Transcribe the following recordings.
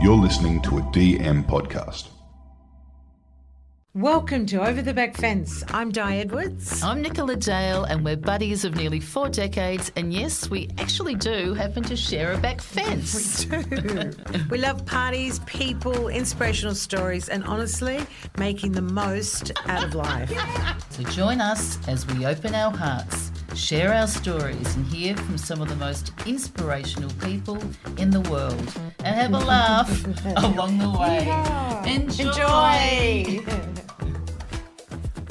You're listening to a DM podcast. Welcome to Over the Back Fence. I'm Di Edwards. I'm Nicola Dale, and we're buddies of nearly 4 decades. And yes, we actually do happen to share a back fence. We do. We love parties, people, inspirational stories, and honestly, making the most out of life. So join us as we open our hearts, share our stories, and hear from some of the most inspirational people in the world. And have a laugh along the way. Yeah. Enjoy.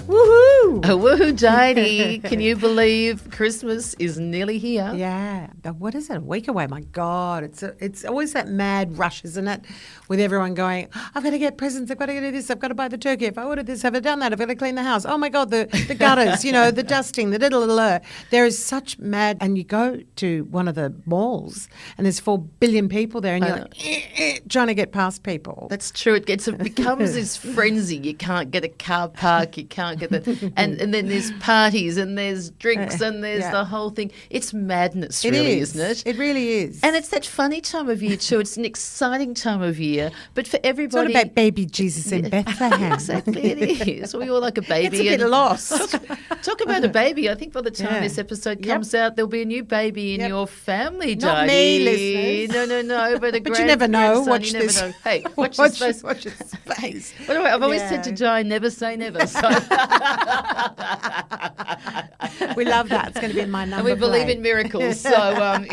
Woohoo! A woohoo, Diney. Can you believe Christmas is nearly here? Yeah. What is it? A week away. My God. It's always that mad rush, isn't it? With everyone going, I've got to get presents. I've got to do this. I've got to buy the turkey. If I ordered this, have I done that? I've got to clean the house. Oh, my God. The gutters, the dusting, the little. There is such mad. And you go to one of the malls and there's 4 billion people there and you're like, trying to get past people. That's true. It becomes this frenzy. You can't get a car park. You can't get the and then there's parties and there's drinks and there's the whole thing. It's madness, really, isn't it? It really is. And it's that funny time of year too. It's an exciting time of year, but for everybody, it's all about baby Jesus in Bethlehem. Exactly, it is. We all like a baby. It's a bit lost. Talk about a baby. I think by the time this episode comes out, there'll be a new baby in your family, Not me, listeners. No, but you never know. Watch Watch this. Know. Hey, watch this Watch his face. By the way, I've always said to Jai, never say never. So. We love that. It's going to be in my number. And we believe in miracles. So,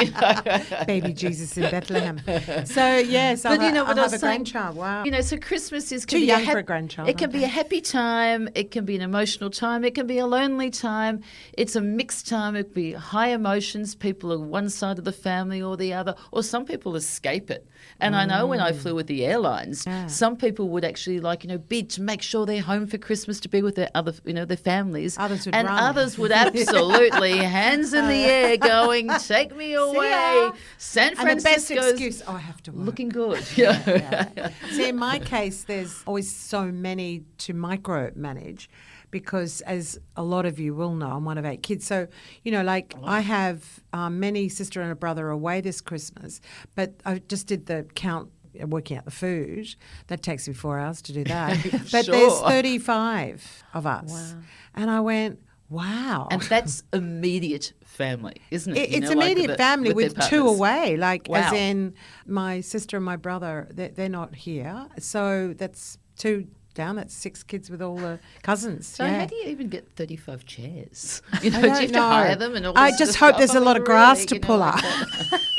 baby Jesus in Bethlehem. So yes, but I'll have a grandchild. Wow. So Christmas is too young for a grandchild. It can be a happy time. It can be an emotional time. It can be a lonely time. It's a mixed time. It can be high emotions. People are one side of the family or the other, or some people escape it. And I know when I flew with the airlines, some people would actually bid to make sure they're home for Christmas to be with their other, their families. Others would and run. Others would absolutely hands in the air, going, "Take me away." San Francisco's and the best excuse, I have to work. Looking good. Yeah. See, in my case, there's always so many to micromanage. Because as a lot of you will know, I'm one of 8 kids. So, I have many sister and a brother away this Christmas. But I just did the count, working out the food. That takes me 4 hours to do that. But there's 35 of us. Wow. And I went, wow. And that's immediate family, isn't it? It's immediate family with 2 away. As wow. in my sister and my brother, they're not here. So that's 2 down. That's 6 kids with all the cousins. So how do you even get 35 chairs? Do you I don't have to know. hire them? And all I this just stuff? hope there's a lot of grass to pull up.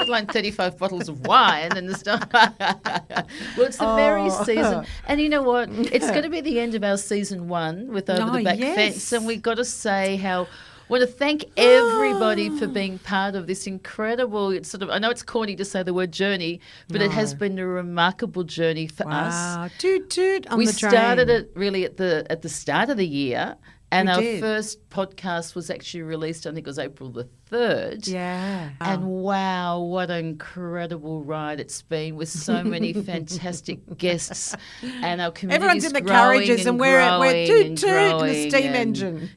Like 35 bottles of wine and the stuff. Well, it's the merry season. And you know what? It's going to be the end of our season 1 with Over the Back Fence. And we've got to say how... I want to thank everybody for being part of this incredible, I know it's corny to say the word journey, but it has been a remarkable journey for us. Wow, toot on we the train. started it really at the start of the year, and our did. first podcast was actually released, I think it was April the 3rd. Yeah. And wow, what an incredible ride it's been with so many fantastic guests, and our community. Everyone's in the carriages and we're toot in the steam engine.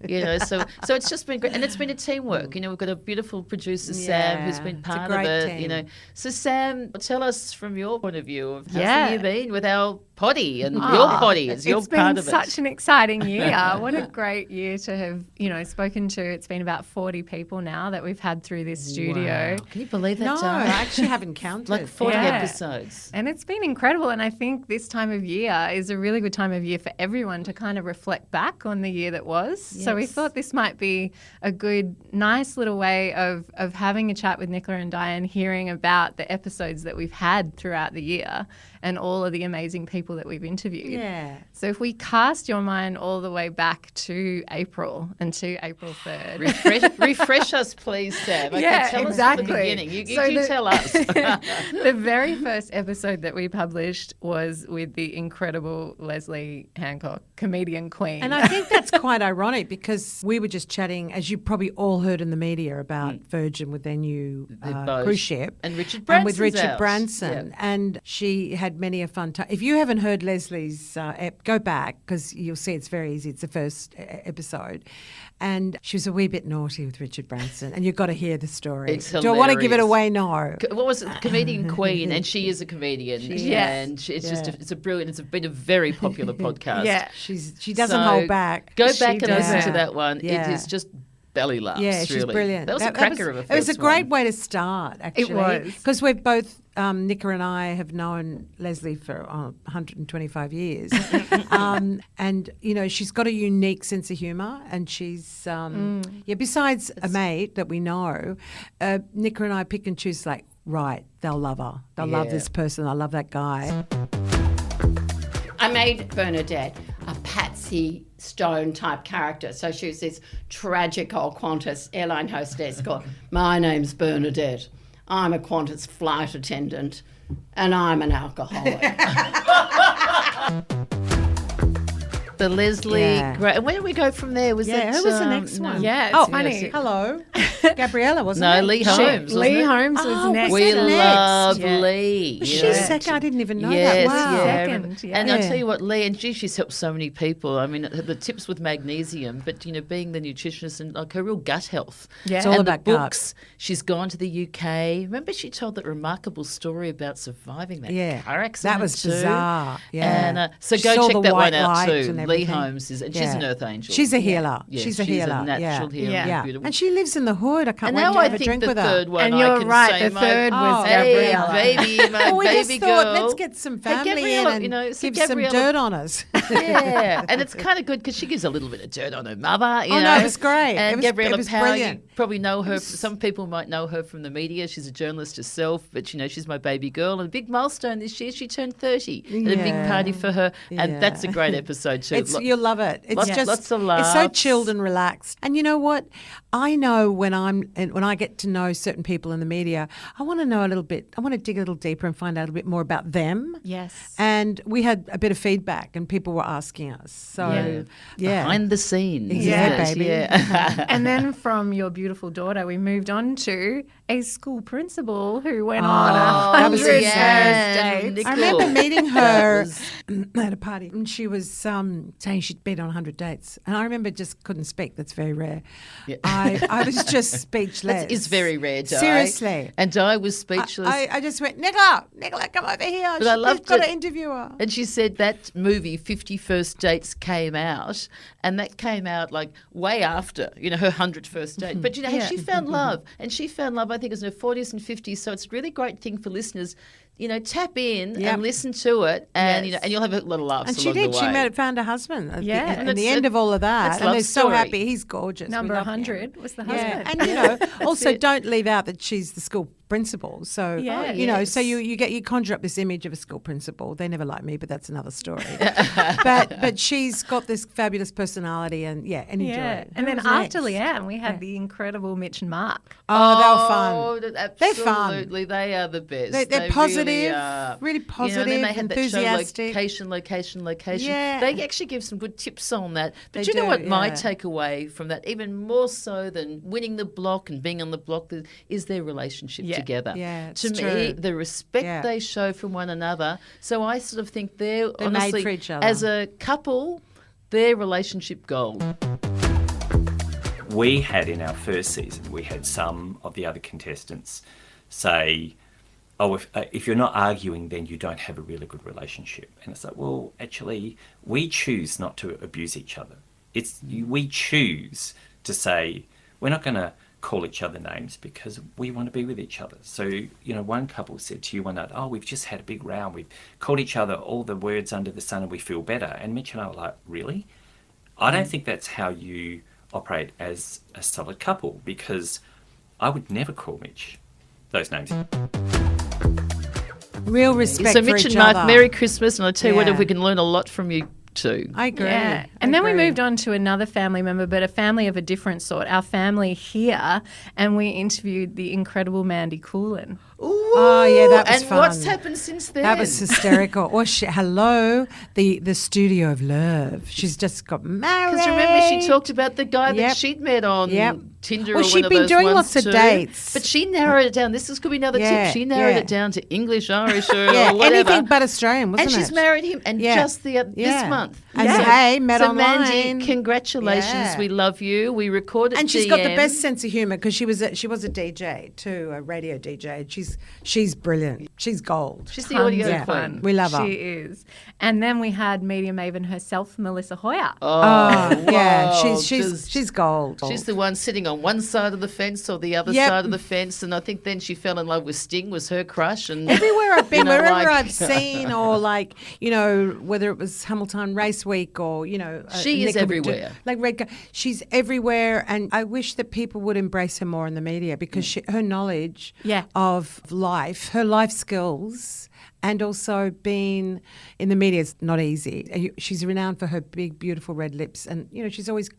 So it's just been great, and it's been a teamwork. We've got a beautiful producer Sam who's been part of it. Team. So Sam, tell us from your point of view of how's the year been with our potty and your potty as you're part of it. It's been such an exciting year. What a great year to have spoken to. It's been about 40 people now that we've had through this studio. Wow. Can you believe that? No, I actually haven't counted. Like 40 episodes. And it's been incredible. And I think this time of year is a really good time of year for everyone to kind of reflect back on the year that was. Yes. So we thought this might be a good, nice little way of having a chat with Nicola and Diane, hearing about the episodes that we've had throughout the year and all of the amazing people that we've interviewed. Yeah. So if we cast your mind all the way back to April and to April 3rd. Refresh us, please, Sam. Okay, tell us from the beginning. You tell us. The very first episode that we published was with the incredible Leslie Hancock. comedian queen. And I think that's quite ironic because we were just chatting, as you probably all heard in the media, about Virgin with their new cruise ship. And Richard And with Branson's Richard out. Branson. Yeah. And she had many a fun time. If you haven't heard Leslie's go back because you'll see it's very easy. It's the first episode. And she was a wee bit naughty with Richard Branson. And you've got to hear the story. It's Do I want to give it hilarious. away? No. What was it? Comedian Queen, and she is a comedian. And it's a brilliant. It's been a very popular podcast. Yeah. She doesn't hold back. Go She back and listen doesn't. to that one. Yeah. It is just belly laughs. Yeah, she's really. brilliant. That was a cracker of a first It was a great one. way to start, actually. was. Because we've both, Nicola and I have known Leslie for 125 years. And, you know, she's got a unique sense of humour and she's, besides a mate that we know, Nicola and I pick and choose like, right, they'll love her. They'll love this person. They'll love that guy. I made Bernadette a Patsy Stone type character. So she was this tragic old Qantas airline hostess called, my name's Bernadette. I'm a Qantas flight attendant and I'm an alcoholic. The Leslie. Yeah. Great. And where did we go from there? Was Yeah, it? who was the next one? Yeah, it's funny. yes, Hello. Gabriella, wasn't No, it? Lee Holmes. Lee wasn't it? Holmes was Oh, next. We that next? love Yeah. Lee. Was you she know. second? I didn't even know Yes, that. Wow. yeah. Second, yeah. And I'll Yeah. tell you what, Lee, and she's helped so many people. I mean, the tips with magnesium, but, you know, being the nutritionist and like her real gut health. Yeah. It's all and about the gut. books. She's gone to the UK. Remember she told that remarkable story about surviving that Yeah. car accident That was too? bizarre. Yeah. And so She go saw check the that white one out light too. and Lee everything. Holmes is, and she's an earth angel. She's a healer. Yeah, she's a healer. a natural healer. Yeah. Yeah. Beautiful. And she lives in the hood. I can't And wait now to I have a think drink the with her. third one And I you're can right, say the my- third was Hey, Gabriella. baby, my Well, we baby just girl. thought, let's get some family Gabriella, in and you know, so give some Gabriella- dirt on us. Yeah, and it's kind of good because she gives a little bit of dirt on her mother. You Oh, no, know? it was great. And It was- Gabriella it was Power, brilliant. you probably know her. Some people might know her from the media. She's a journalist herself, but you know she's my baby girl. And a big milestone this year, she turned 30, and a big Yeah. party for her. And Yeah. that's a great episode too. You'll love it. It's lots- just lots of it's so laughs. chilled and relaxed. And you know what? I know when I get to know certain people in the media, I want to know a little bit. I want to dig a little deeper and find out a little bit more about them. Yes. And we had a bit of feedback, and people were asking us. So yeah, behind the scenes. Yeah, isn't it? baby. Yeah. And then from your beautiful daughter, we moved on to a school principal who went on that was 100 Leanne first dates. I remember Cool. meeting That her was- at a party, and she was saying she'd been on 100 dates, and I remember just couldn't speak. That's very rare. Yeah. I was just speechless. It's very rare, Di. Seriously. And Di was speechless. I just went, Nicola, come over here. But I loved We've got it. to interview her. And she said that movie, 50 First Dates, came out, and that came out like way after, you know, her 100th first date. But, you know, she found love. And she found love, I think, it was in her 40s and 50s. So it's a really great thing for listeners, you know, tap in Yep. and listen to it, and, you know, Yes. and you'll have a lot of laughs And she along did. the She way. found her husband. At Yeah. the, And at the it's- end of all of that's that. And love they're so story. happy. He's gorgeous. We Number love him. 100 was the Yeah. husband. And, you know, also it. don't leave out that she's the school principal. So, Yeah. you know, so yes. you conjure up this image of a school principal. They never like me, but that's another story. but she's got this fabulous personality and, enjoy Yeah. it. And Who then was after next? Leanne, we had the incredible Mitch and Mark. Oh, they were fun. Oh, They're fun. absolutely. They are the best. They're They positive, are. really You know, positive, and then they had that enthusiastic. show, location. Yeah. They actually give some good tips on that. But They you know do, what my yeah. takeaway from that, even more so than winning the block and being on the block, is their relationship Yeah. together. Yeah, to it's me, true. the respect Yeah. they show from one another. So I sort of think they're They're made honestly, for each other. as a couple, their relationship gold. We had in our first season, we had some of the other contestants say, oh, if you're not arguing, then you don't have a really good relationship. And it's like, well, actually, we choose not to abuse each other. We choose to say, we're not going to call each other names because we want to be with each other. So, you know, one couple said to you one night, oh, we've just had a big row. We've called each other all the words under the sun and we feel better. And Mitch and I were like, really? I don't think that's how you operate as a solid couple, because I would never call Mitch those names. Real respect So for Mitch each and Mark, other. Merry Christmas, and I tell you what, Yeah. if we can learn a lot from you too. I agree. Yeah. And then we moved on to another family member, but a family of a different sort, our family here, and we interviewed the incredible Mandy Coolin. Oh, yeah, that was and fun. what's happened since then? That was hysterical. Hello, the studio of love. She's just got married. Because remember, she talked about the guy that Yep. she'd met on Yep. Tinder Well, or she'd one of been those doing ones lots of too. dates. But she narrowed it down. This could be another Yeah, tip. She narrowed yeah. it down to English, Irish, or Yeah, whatever. anything but Australian, wasn't and it? she's married him, and Yeah. just this Yeah. month. And So- hey, met so online. Mandy, congratulations. Yeah. We love you. We recorded And she's DM. got the best sense of humour because she was a DJ too, a radio DJ. She's brilliant. She's gold. She's the audio Yeah. queen. We love her. She is. And then we had media maven herself, Melissa Hoyer. Oh, yeah, wow. she's gold. She's the one sitting on one side of the fence or the other Yep. side of the fence, and I think then she fell in love with Sting, was her crush. And Everywhere I've been, you know, wherever like- I've seen, or like, you know, whether it was Hamilton Race Week or, you know. She is Nicola everywhere. Like Red, she's everywhere. And I wish that people would embrace her more in the media because her knowledge Yeah. of life, her life skills, and also being in the media is not easy. She's renowned for her big, beautiful red lips. And, you know, she's always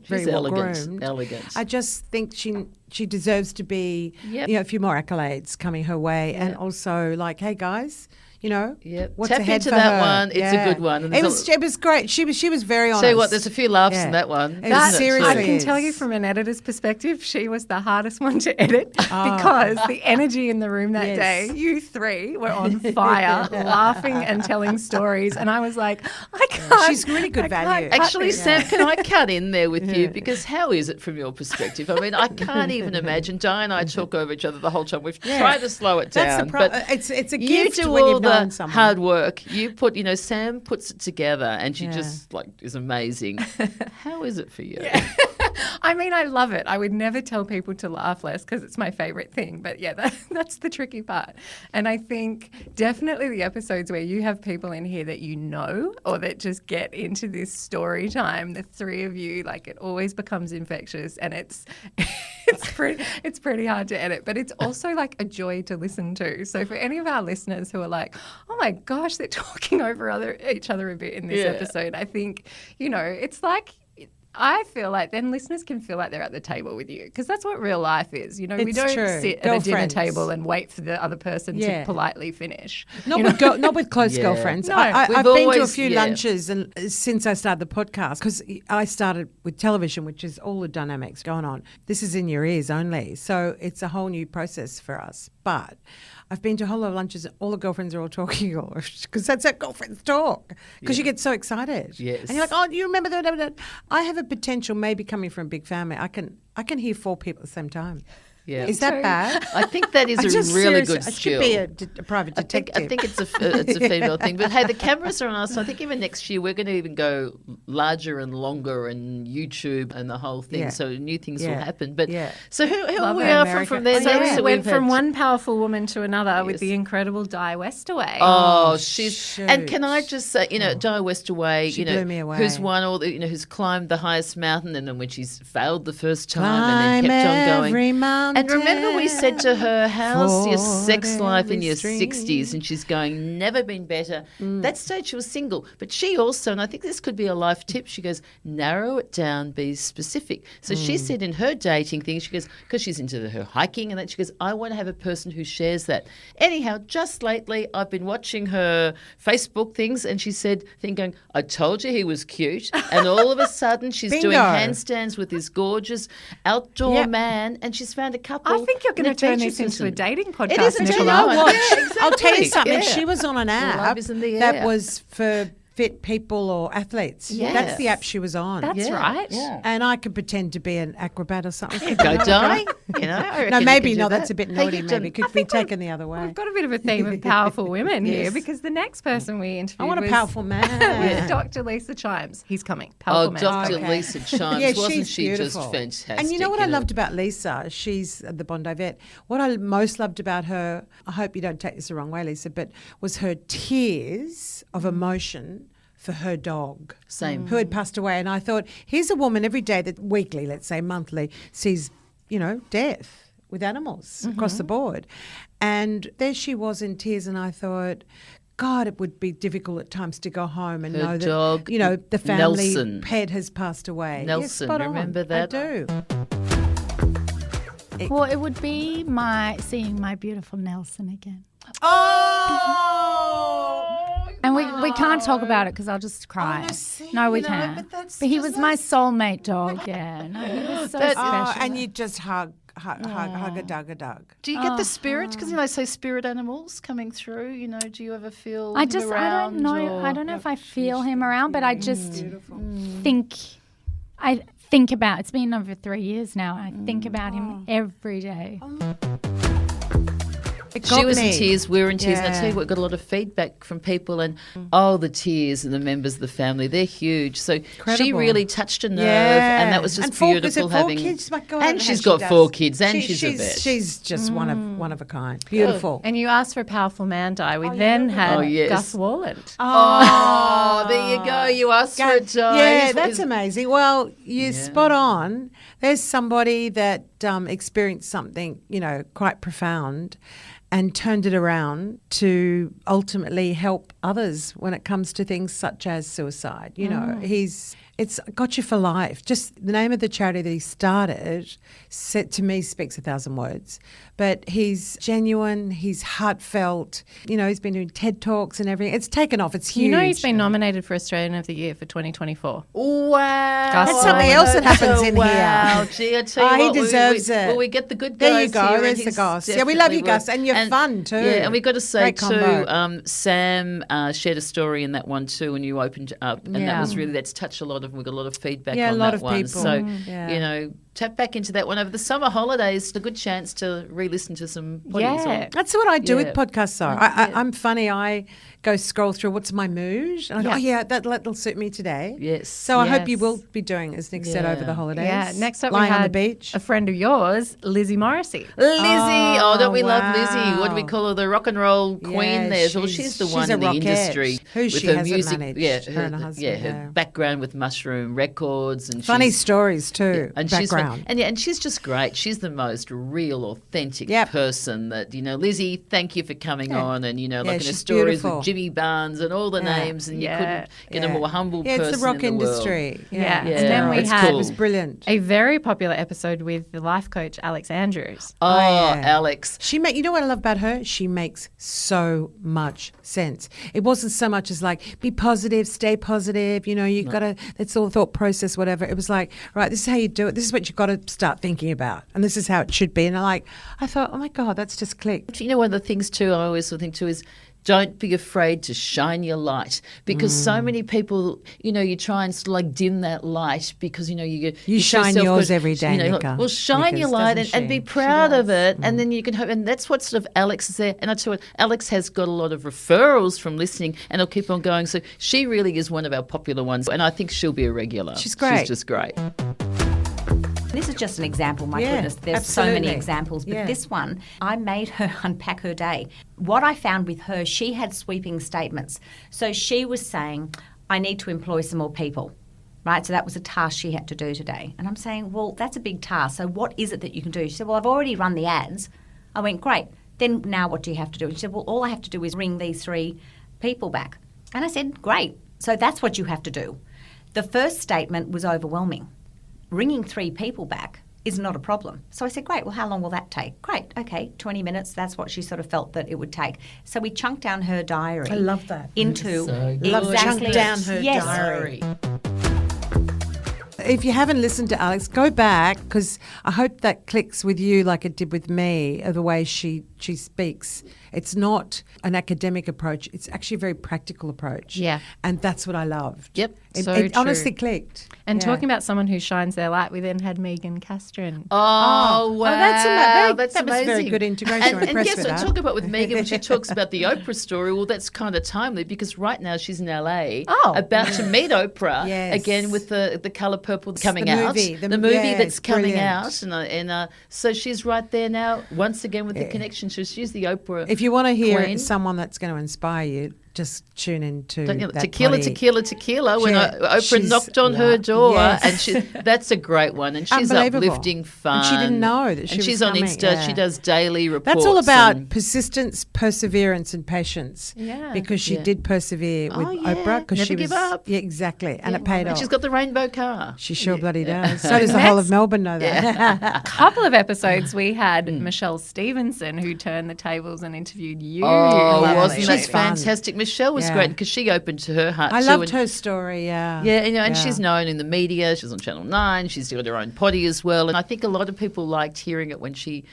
very well groomed. Elegant. I just think she deserves to be, Yep. you know, a few more accolades coming her way, and also like, hey guys, you know, Yep. what's Tap ahead into for that her? one. It's a good one. And It there's was great. She was very honest. Tell you what, there's a few laughs Yeah. in that one. It isn't it? seriously I can is. tell you from an editor's perspective, she was the hardest one to edit because the energy in the room that Yes. day, you three were on fire, laughing and telling stories. And I was like, I can't. She's really good I can't value. cut Actually, this. Sam, can I cut in there with you? Because how is it from your perspective? I mean, I can't even imagine. Di and I talk over each other the whole time. We've tried to slow it That's down. the but it's a you gift do when all you've known the someone. hard work. You put, you know, Sam puts it together, and she Yeah. just like is amazing. How is it for you? I mean, I love it. I would never tell people to laugh less because it's my favorite thing. But yeah, that's the tricky part. And I think definitely the episodes where you have people in here that you know or that just get into this story time, the three of you, like it always becomes infectious and it's pretty hard to edit. But it's also like a joy to listen to. So for any of our listeners who are like, oh my gosh, they're talking over each other a bit in this episode, I think, you know, it's like, I feel like then listeners can feel like they're at the table with you because that's what real life is. You know, we It's don't true. sit at a dinner Girlfriends. table and wait for the other person to Yeah. politely finish. Not with close Yeah. girlfriends. No, I've we've been to a always- few yeah. lunches and since I started the podcast because I started with television, which is all the dynamics going on. This is in your ears only, so it's a whole new process for us. But I've been to a whole lot of lunches. All the girlfriends are all talking because that's how girlfriends talk. Because you get so excited, Yes. and you're like, "Oh, do you remember that?" I have a potential, maybe coming from a big family. I can hear four people at the same time. Yeah. Is that bad? I think that is I a just really seriously- good I skill. should be a private detective. I think it's a female thing. But hey, the cameras are on us. So I think even next year we're going to even go larger and longer and YouTube and the whole thing. Yeah. So new things Yeah. will happen. But Yeah. so who Love we it, are America. from there? So next? we So went we've from had- one powerful woman to another with Yes. the incredible Di Westaway. Oh, Oh, she's and can I just say, you know, Di Westaway, She you know, blew me away. who's won all the, you know, who's climbed the highest mountain, and then when she's failed the first time, Climb and then kept on going. every mountain. And remember, we said to her, "How's your sex ford life in every your stream." 60s?" And she's going, "Never been better." Mm. That stage she was single, but she also, and I think this could be a life tip. She goes, "Narrow it down, be specific." So she Mm. said in her dating thing, she goes, because she's into her hiking, and then she goes, "I want to have a person who shares that." Anyhow, just lately, I've been watching her Facebook things, and she said, thinking, "I told you he was cute," and all of a sudden she's doing Bingo. handstands with this gorgeous outdoor Yep. man, and she's found a couple. I think you're going to an turn adventure this into a system. dating podcast, It is a Nicola. dating one. Well, Yeah, I'll tell you exactly. something. Yeah. She was on an Love app is in the that air. was for fit people or athletes. Yes. That's the app she was on. That's Yeah, right. yeah. And I could pretend to be an acrobat or something. Go, Di. You know, I reckon No, you maybe can do not. that. That's a bit Hey, naughty. you've Maybe done- could be taken the other way. We've got a bit of a theme of powerful women here Yes. because the next person we interviewed I want a was, powerful was man. Dr. Lisa Chimes. He's coming. Oh, Powerful man. Dr. Okay. Lisa Chimes, Yeah, wasn't she's she beautiful. just fantastic? And you know what I know? loved about Lisa? She's the Bondi vet. What I most loved about her, I hope you don't take this the wrong way, Lisa, but was her tears of emotion for her dog. Same. Who had passed away. And I thought, here's a woman every day that weekly, let's say monthly, sees, you know, death with animals across the board. And there she was in tears, and I thought, God, it would be difficult at times to go home and Her know dog, that, you know, the family Nelson. pet has passed away. Nelson, Yes, spot on. remember that? I do. Well, it would be seeing my beautiful Nelson again. Oh! And we can't talk about it because I'll just cry. No, we can't. But he was my soulmate dog. Yeah, no, he was so special. And you just hug a dug. Do you get the spirit? Because they say spirit animals coming through. Do you ever feel I him around? don't know. I don't know if I feel him around, but I just think. I think about. It's been over 3 years now. I think about him every day. She was in tears, we were in tears, and I Yeah. tell you what, got a lot of feedback from people, and the tears and the members of the family, they're huge. So she Incredible. really touched a nerve, Yeah. and that was just And four- beautiful. is it four having kids? My God, I don't and know she's how got she 4 does. kids, and she's the best. She's just one of a kind. Beautiful. And you asked for a powerful man, Di. We then had yes. Gus Walland. Oh, there you go. You asked for it, Di. Yeah, He's- that's amazing. Well, you're spot on. There's somebody that experienced something, quite profound and turned it around to ultimately help others when it comes to things such as suicide. It's Got You for Life. Just the name of the charity that he started, to me, speaks 1,000 words. But he's genuine, he's heartfelt. He's been doing TED Talks and everything. It's taken off. It's huge. He's been nominated for Australian of the Year for 2024. Wow. That's something else that happens in wow. here. Gee, I tell you He what, deserves we, it. Well, we get the good guys There you go. here, and There's the he's Gus. Yeah, we love you, definitely Gus, and you're fun too. Yeah, and we've got to say Great too, combo. Sam shared a story in that one too, and you opened up, and that Yeah. was that's touched a lot of. We got a lot of feedback Yeah, on a lot that of one. people. So Yeah. tap back into that one over the summer holidays. It's a good chance to re-listen to some podcasts. Yeah. That's what I do Yeah. with podcasts, though. I'm funny. I go scroll through what's my mood, and I go, that'll suit me today. Yes. So I hope you Yes. will be doing, as Nick said, over the holidays. Yeah. Next up, lying we had on the beach. a friend of yours, Lizzie Morrissey. Lizzie, don't we love wow. Lizzie? What do we call her? The rock and roll queen. Yeah, There, well, she's the one a in the rockette. industry. Who with she her hasn't music, managed, yeah, her and her husband, her yeah. background with Mushroom Records and Funny she's- stories too. and background. and she's just great. She's the most real, authentic Yep. person that Lizzie. Thank you for coming on, and like in her she's stories beautiful. with Jimmy Barnes and all the names, and you couldn't get a more humble Yeah, person it's the rock in the world. industry. Yeah. Yeah, And then we it's had cool. It was brilliant. a very popular episode with the life coach, Alex Andrews. Oh, yeah. Alex. You know what I love about her? She makes so much sense. It wasn't so much as like, be positive, stay positive, you've got to, that's all thought process, whatever. It was like, right, this is how you do it. This is what you've got to start thinking about. And this is how it should be. And I thought, oh my God, that's just clicked. One of the things too I always think too is don't be afraid to shine your light, because so many people, you try and sort of dim that light because you shine yourself yours good, every day, Nika. Well, shine your Nikas, light doesn't and be she? proud of it, and then you can hope. And that's what sort of Alex is there. And I tell you what, Alex has got a lot of referrals from listening, and it'll keep on going. So she really is one of our popular ones, and I think she'll be a regular. She's great. She's just great. This is just an example. My Yeah, goodness, there's so absolutely. many examples. But Yeah. this one, I made her unpack her day. What I found with her, she had sweeping statements. So she was saying, I need to employ some more people. Right? So that was a task she had to do today. And I'm saying, well, that's a big task. So what is it that you can do? She said, well, I've already run the ads. I went, great. Then now what do you have to do? And she said, well, all I have to do is ring these 3 people back. And I said, great. So that's what you have to do. The first statement was overwhelming. Ringing 3 people back is not a problem. So I said, great, well, how long will that take? Great, okay, 20 minutes. That's what she sort of felt that it would take. So we chunked down her diary. I love that. Into So good. Love exactly. chunk down her yes. diary. If you haven't listened to Alex, go back, because I hope that clicks with you like it did with me, the way she speaks. It's not an academic approach. It's actually a very practical approach. Yeah. And that's what I loved. Yep. It, So it true. honestly clicked. And Yeah. talking about someone who shines their light, we then had Megan Castron. Oh, wow. that's that was a very amazing. good integration. We're And impressed guess with what? that. Talk about with Megan when she talks about the Oprah story. Well, that's kind of timely because right now she's in LA about to meet Oprah Yes. again with the Colour Purple coming the out. movie. The movie Yeah, that's it's coming brilliant. out. And so she's right there now once again with the connection. So she's the Oprah If you want to hear queen. someone that's going to inspire you, just tune into that Tequila, potty. tequila. When Yeah, Oprah she's- knocked on her door, Yes. and that's a great one. And she's Unbelievable. uplifting fun. And she didn't know that she And was she's on coming, Insta. yeah. She does daily reports. That's all about and- persistence, perseverance, and patience. Yeah. Because she Yeah. did persevere with Oh, yeah. Oprah. Because Never she give was, up. Yeah, exactly. And it paid And off. she's got the rainbow car. She sure bloody does. So does the whole of Melbourne know that. A couple of episodes we had Michelle Stevenson who turned the tables and interviewed you. Oh, lovely wasn't that She's fun. fantastic? Michelle was Yeah. great because she opened to her heart I too. loved and- her story, yeah. Yeah, and Yeah. she's known in the media. She's on Channel 9. She's got her own potty as well. And I think a lot of people liked hearing it when she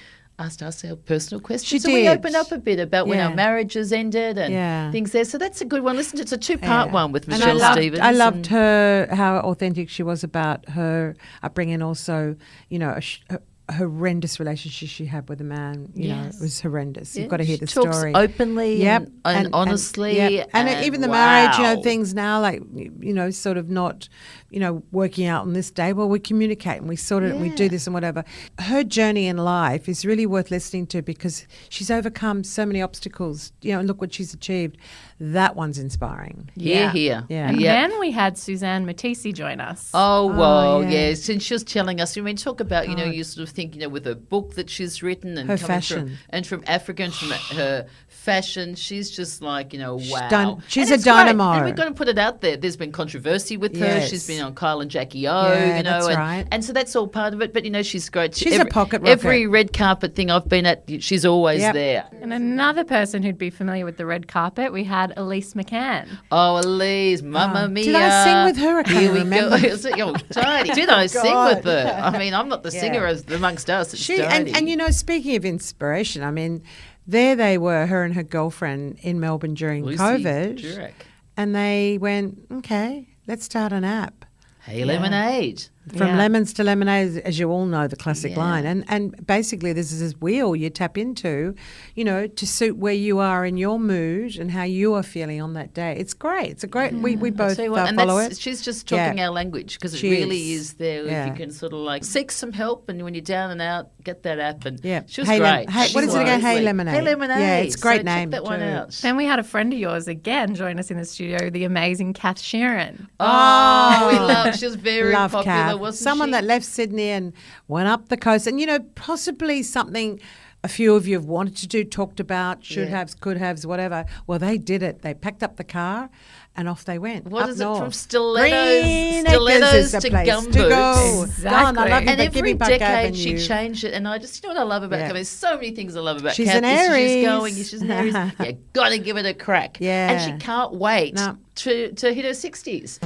asked us our personal questions. She so we did. opened up a bit about when Yeah. our marriages ended and Yeah. things there. So that's a good one. Listen, it's a two-part Yeah. one with And Michelle Stevens. I loved and- her, how authentic she was about her upbringing. Also, you know, a horrendous relationship she had with a man. You know, it was horrendous. You've got to hear she the talks story. openly Yep. and honestly. yep. And and even the marriage, you know, wow. things now, like, you know, sort of not, you know, working out on this day. Well, we communicate and we sort it and we do this and whatever. Her journey in life is really worth listening to because she's overcome so many obstacles, you know, and look what she's achieved. That one's inspiring. Here. Yeah. And Yeah. then we had Suzanne Matisse join us. Oh, well, yeah. yes. And she was telling us, I mean, talk about, you know, you sort of think, you know, with a book that she's written and Her coming fashion. from Africa and from her fashion, she's just like, you know, wow. she's And a it's great. dynamo. And we've got to put it out there. There's been controversy with her. Yes. She's been on Kyle and Jackie O, Yeah, you know. that's and, right. and so that's all part of it. But, you know, she's great. She's a pocket rocket. Every red carpet thing I've been at, she's always Yep. there. And another person who'd be familiar with the red carpet, we had Elise McCann. Oh, Elise, Mamma Mia. Did I sing with her? I can't Here we remember. go. Oh, Tony. Did I sing with God. her? I mean, I'm not the singer as amongst us. It's And you know, speaking of inspiration, I mean, there they were, her and her girlfriend in Melbourne during Lucy COVID, Jurek. and they went, okay, let's start an app. Hey, Lemonade. From Yeah. lemons to lemonade, as you all know, the classic Yeah. line. And basically, this is this wheel you tap into, you know, to suit where you are in your mood and how you are feeling on that day. It's great. It's a great. We both Tell you what, and follow that's, it. she's just talking Yeah. our language because it She really is. is there. Yeah. If you can sort of like seek some help, and when you're down and out, get that app. And Yeah. she was Hey, great. Hey, what She is it again? was. Hey Lemonade. Hey Lemonade. Yeah, it's a great So name Check that one too. out. Then we had a friend of yours again join us in the studio, the amazing Kath Sheeran. Oh, we love. She was very Love popular, Kath. wasn't Someone she? that left Sydney and went up the coast, and you know, possibly something a few of you have wanted to do, talked about, should haves, could haves, whatever. Well, they did it. They packed up the car and off they went. What up is north. it from stilettos Green stilettos Acres is the to place gumboots? to go. Exactly. Don, I love you, And but every give me Buck decade she Avenue. changed it, and I just, you know what I love about Yeah. Kath? There's so many things I love about She's Kath. an is Aries. She's going, she's an Aries. You got to give it a crack. Yeah. And she can't wait No. to hit her 60s.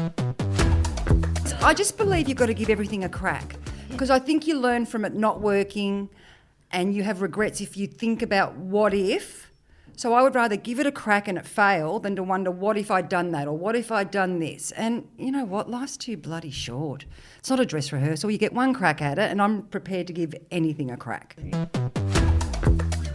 I just believe you've got to give everything a crack because I think you learn from it not working and you have regrets if you think about what if. So I would rather give it a crack and it fail than to wonder what if I'd done that or what if I'd done this. And you know what? Life's too bloody short. It's not a dress rehearsal. You get one crack at it and I'm prepared to give anything a crack.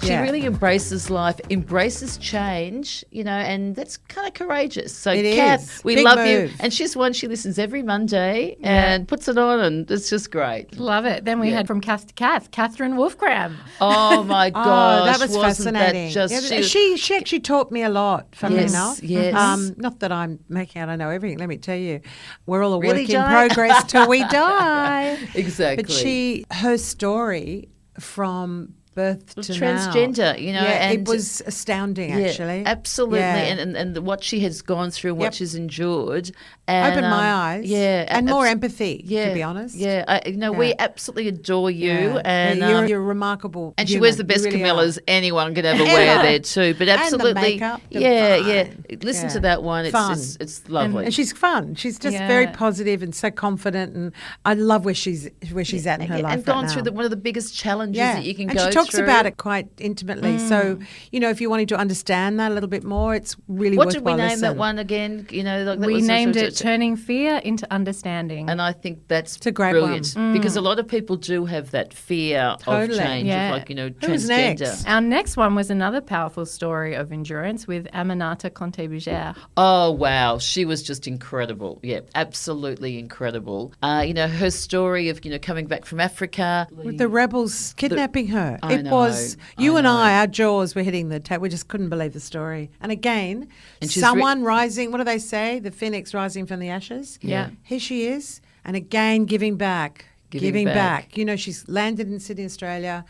She Yeah. really embraces life, embraces change, you know, and that's kind of courageous. So, It Kath, is. we Big love move. you. And she's one, she listens every Monday and puts it on, and it's just great. Love it. Then we had from Kath to Kath, Catherine Wolfgram. Oh, my Oh, gosh. that was wasn't fascinating. That just, Yeah, she actually taught me a lot, funnily Yes, enough. yes. Not that I'm making out I know everything. Let me tell you, we're all a Really, work in Jai? progress till we die. Exactly. But her story from birth to transgender, now, you know, yeah, and it was astounding. Actually, absolutely, Yeah. and what she has gone through and what Yep. she's endured, and, Opened my eyes. yeah, and more abs- empathy. Yeah, to be honest. yeah, we Yeah. absolutely adore you, Yeah. and Yeah, you're remarkable. and she human. wears the You best really Camillas are. anyone could ever wear there too. But And the absolutely, makeup, yeah. divine. Listen Yeah. to that one; it's Fun. it's lovely. And she's fun. She's just very Yeah. positive and so confident, and I love where she's at in her life and gone right through now. one of the biggest challenges that you can and go she talks through. about it quite intimately. So, you know, if you wanted to understand that a little bit more, it's really What did we worthwhile name that listen. one again? You know, like that We was named sort it of- Turning Fear into Understanding. And I think that's a great brilliant one. because a lot of people do have that fear Totally. of change, Yeah. of like, you know, Who's transgender. next? Our next one was another powerful story of endurance with Aminata Conte-Bugere. Oh, wow. She was just incredible. Yeah, absolutely incredible. You know, her story of, you know, coming back from Africa. With the rebels kidnapping her. I It was, you and I, our jaws were hitting the table. We just couldn't believe the story. And again, And she's someone rising, what do they say? The phoenix rising from the ashes. Yeah. Here she is. And again, giving back. Giving back. You know, she's landed in Sydney, Australia,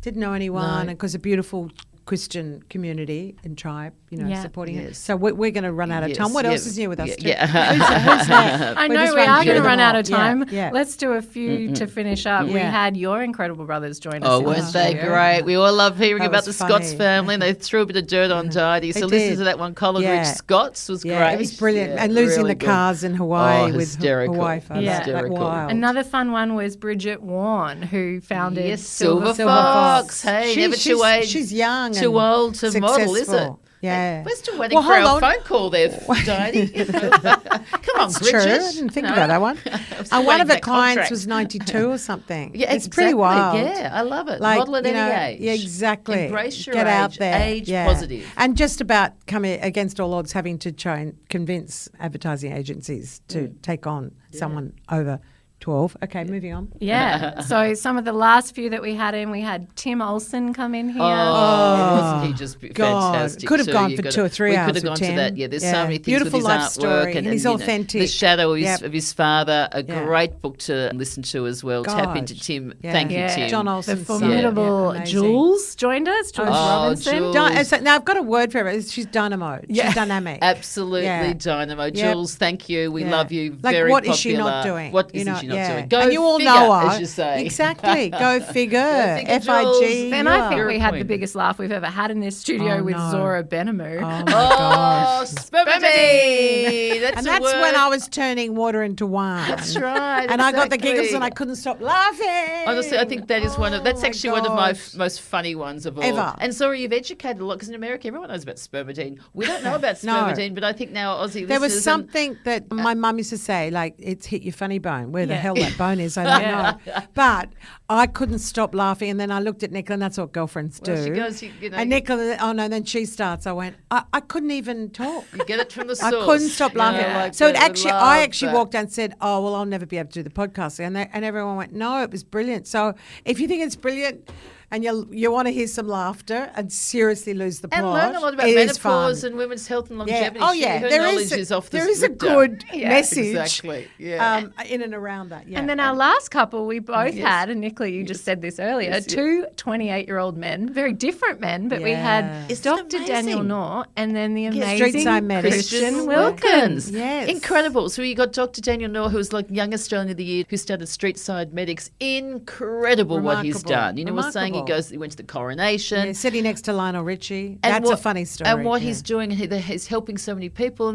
didn't know anyone, and because a beautiful Christian community and tribe, you know, Yeah. supporting it. Yes. So we're going to run out of time. What else is new with us? Too? Yeah. Who's next? I We're know just we running are through going to them run out all. of time. Yeah. Let's do a few to finish up. We Yeah. had your incredible brothers join us. Oh, in weren't the they studio. great? We all love hearing That about the was Scots funny. family, and they threw a bit of dirt on Didy. So They listen did. to that one, Colin Yeah. Rich Scots was Yeah, great. it was brilliant. Yeah, and losing really the good. cars in Hawaii Oh, with hysterical. Hawaii photos. Yeah. Like Hysterical. wild. Another fun one was Bridget Warren, who founded Yes, Silver Silver Fox. Fox. Hey, never too old. She's young Too and old to model, is it? successful. Yeah. We're still waiting Well, for our hold on. phone call there, Didy. Come on, It's Bridget. true. I didn't think No. about that one. I'm still One waiting of for her that clients contract. was 92 or something. Yeah, it's pretty exactly. wild. Yeah, I love it. Like, Model at you any know, age. Yeah, exactly. Embrace your Get age. out there. Age Yeah. positive. And just about coming against all odds, having to try and convince advertising agencies to take on someone over 12. Okay, moving on. Yeah. So some of the last few that we had in, we had Tim Olsen come in here. Oh, wasn't he just God. fantastic? Could have too? gone You for gotta- 2 or 3 we hours could have with gone Tim. to that. Yeah, there's Yeah. so many things Beautiful with his life artwork story, and he's you know, authentic. The Shadow Yep. of his father, a Yeah. great book to listen to as well. Tap into Gosh. Tim. Yeah. Thank you, Yeah. Tim. John The Olsen's formidable amazing. Jules joined us, Jules Oh, Robinson. Jules. Now I've got a word for her. She's dynamo. She's dynamic. Absolutely Yeah. dynamo. Yep. Jules, thank you. We Yeah. love you. Like, Very what popular. is she not doing? What You isn't know, she not yeah. doing? Go and you all figure, know her. as you say. Exactly. Go figure. figure, FIG. Then you I are. think You're we a had the queen. biggest laugh we've ever had in this studio Oh, with no. Zora Benamu. Oh, my Oh, gosh. spermidine. That's And a that's word. when I was turning water into wine. That's right. And I got the exactly. giggles and I couldn't stop laughing. Honestly, I think that is that's Oh, actually one of my gosh. most funny ones of all. Ever. And Zora, you've educated a lot because in America everyone knows about spermidine. We don't know about No. spermidine, but I think now Aussie There was listeners something that my mum used to say, like, it's hit your funny bone. Where the hell that bone is, I don't know. But I couldn't stop laughing. And then I looked at Nicola, and that's what girlfriends do. Well, she goes, you know, and Nicola, oh no, then she starts. I went, I couldn't even talk. you get it from the I source. couldn't stop you know, laughing. like So that. I Love actually that. walked down and said, "Oh well, I'll never be able to do the podcast." And everyone went, "No, it was brilliant." So if you think it's brilliant, and you want to hear some laughter and seriously lose the plot, And learn a lot about it is menopause fun. and women's health and Yeah. longevity. Oh yeah, her there knowledge is is off the there is a Richter. good Yeah, message. Exactly. Yeah. In and around that. Yeah. And then our last couple we both had, and Nicola, you just said this earlier, two 28-year-old men, very different men, but we had Isn't Dr. it Daniel amazing? Knorr and then the Street amazing Side Medics. Christian Wilkins. Yes. Incredible. So you got Dr. Daniel Knorr, who was like Young Australian of the Year, who started Street Side Medics. Incredible what he's Remarkable. done. You know, we're saying Remarkable. he went to the coronation. Yeah, sitting next to Lionel Richie. And That's a what- funny story. And what yeah. he's doing, he's helping so many people.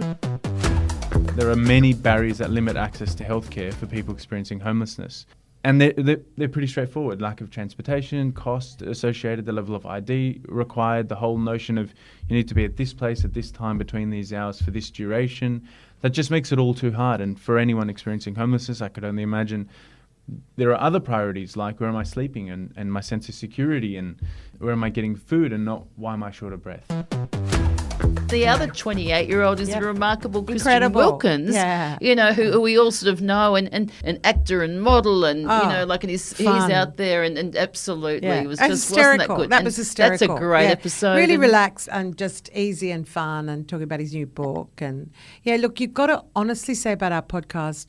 There are many barriers that limit access to healthcare for people experiencing homelessness. And they're pretty straightforward. Lack of transportation, cost associated, the level of ID required, the whole notion of you need to be at this place at this time between these hours for this duration. That just makes it all too hard. And for anyone experiencing homelessness, I could only imagine there are other priorities like where am I sleeping and my sense of security and where am I getting food and not why am I short of breath. The other 28-year-old is Yep. the remarkable Christian Incredible. Wilkins, Yeah. you know, who we all sort of know, and an actor and model, and, you know, like, and he's fun. out there, and absolutely, Yeah. it was And just, hysterical. wasn't that good? That And was hysterical. That's a great Yeah. episode. Really and- relaxed and just easy and fun and talking about his new book. And yeah, look, you've got to honestly say about our podcast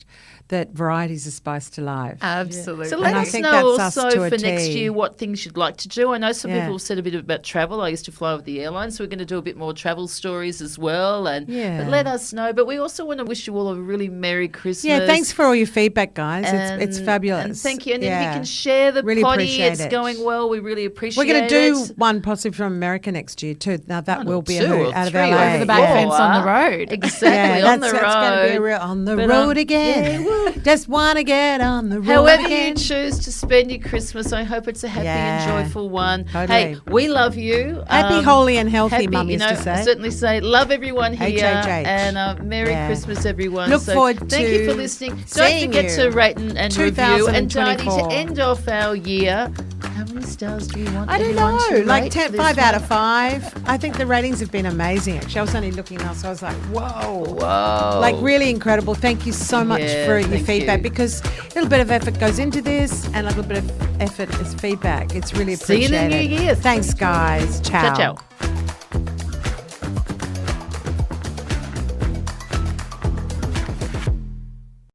that variety is a spice to life. Absolutely. So And let I us think know that's us also to a for next T. year what things you'd like to do. I know some Yeah. people have said a bit about travel. I used to fly with the airline, so we're going to do a bit more travel stories as well. And Yeah. but let us know. But we also want to wish you all a really Merry Christmas. Yeah, thanks for all your feedback, guys. It's And- fabulous. And thank you. And if Yeah. you can share the Really potty, appreciate it's it. going well. We really appreciate We're going to do it. one possibly from America next year too. Now that One will or be two or out of three LA. or Over the back four. fence on the road. Exactly, Yeah, on the road. that's going to be a real on the But, road again. Just want to get on the road However again. you choose to spend your Christmas, I hope it's a happy Yeah, and joyful one. totally. Hey, we love you. Happy, holy and healthy, happy, Mum you used know, to say. Certainly say love everyone here. HHH. And Merry Yeah. Christmas, everyone. Look So forward thank you to for listening. Don't seeing forget you. to rate and review. And Didy, to 2024. end off our year, how many stars do we want I don't everyone know, to like rate 10, this 5 out of one? 5. I think the ratings have been amazing, actually. I was only looking now, so I was like, whoa. Whoa. Like, really incredible. Thank you so much Yeah, for your thank feedback you. because a little bit of effort goes into this and a little bit of effort as feedback. It's really See you appreciated. in the new year. Thanks, guys. Ciao. Ciao, ciao.